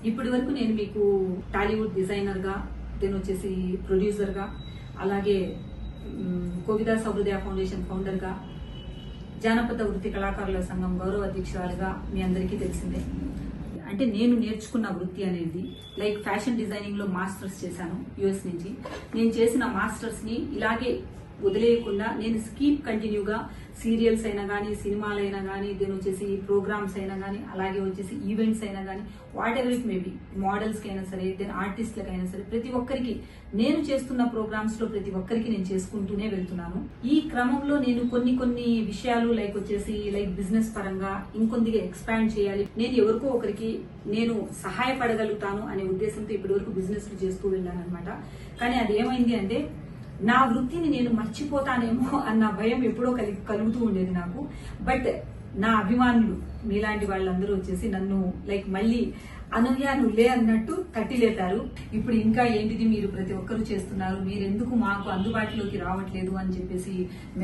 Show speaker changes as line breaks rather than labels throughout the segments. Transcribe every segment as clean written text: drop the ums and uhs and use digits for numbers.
ఇప్పటి వరకు నేను మీకు టాలీవుడ్ డిజైనర్ గా, దెన్ వచ్చేసి ప్రొడ్యూసర్ గా, అలాగే కోవిదా సహృదయ ఫౌండేషన్ ఫౌండర్ గా, జానపద వృత్తి కళాకారుల సంఘం గౌరవ అధ్యక్షురాలుగా మీ అందరికీ తెలిసిందే. అంటే నేను నేర్చుకున్న వృత్తి అనేది లైక్ ఫ్యాషన్ డిజైనింగ్ లో మాస్టర్స్ చేశాను యుఎస్ నుంచి. నేను చేసిన మాస్టర్స్ ని ఇలాగే వదిలేయకుండా నేను కీప్ కంటిన్యూగా సీరియల్స్ అయినా కానీ, సినిమాలైనా కానీ, దెన్ వచ్చేసి ప్రోగ్రామ్స్ అయినా కానీ, అలాగే వచ్చేసి ఈవెంట్స్ అయినా కానీ, వాట్ ఎవర్ ఇట్ మేబీ, మోడల్స్కి అయినా సరే, దెన్ ఆర్టిస్ట్లకైనా సరే, ప్రతి ఒక్కరికి నేను చేస్తున్న ప్రోగ్రామ్స్ లో ప్రతి ఒక్కరికి నేను చేసుకుంటూనే వెళ్తున్నాను. ఈ క్రమంలో నేను కొన్ని విషయాలు లైక్ వచ్చేసి లైక్ బిజినెస్ పరంగా ఇంకొద్దిగా ఎక్స్పాండ్ చేయాలి, నేను ఎవరికో ఒకరికి నేను సహాయపడగలుగుతాను అనే ఉద్దేశంతో ఇప్పటి వరకు బిజినెస్ చేస్తూ వెళ్ళాను అనమాట. కానీ అది ఏమైంది అంటే నా వృత్తిని నేను మర్చిపోతానేమో అన్న భయం ఎప్పుడో కలుగుతూ ఉండేది నాకు. బట్ నా అభిమానులు మీలాంటి వాళ్ళందరూ వచ్చేసి నన్ను లైక్ మళ్ళీ అనూహ్య నువ్వులే అన్నట్టు తట్టిలేతారు. ఇప్పుడు ఇంకా ఏంటిది మీరు ప్రతి ఒక్కరూ చేస్తున్నారు, మీరెందుకు మాకు అందుబాటులోకి రావట్లేదు అని చెప్పేసి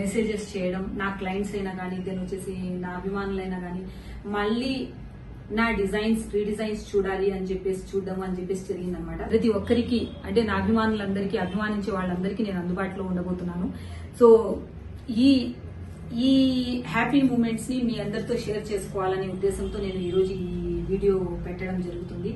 మెసేజెస్ చేయడం, నా క్లయింట్స్ అయినా కానీ, దెన్ వచ్చేసి నా అభిమానులైనా కానీ మళ్ళీ నా డిజైన్స్ రీడిజైన్స్ చూడాలి అని చెప్పేసి చూడడం అని చెప్పేసి జరిగిందనమాట. ప్రతి ఒక్కరికి అంటే నా అభిమానులందరికీ, అభిమానించే వాళ్ళందరికీ నేను అందుబాటులో ఉండబోతున్నాను. సో ఈ హ్యాపీ మూమెంట్స్ ని మీ అందరితో షేర్ చేసుకోవాలనే ఉద్దేశంతో నేను ఈరోజు ఈ వీడియో పెట్టడం జరుగుతుంది.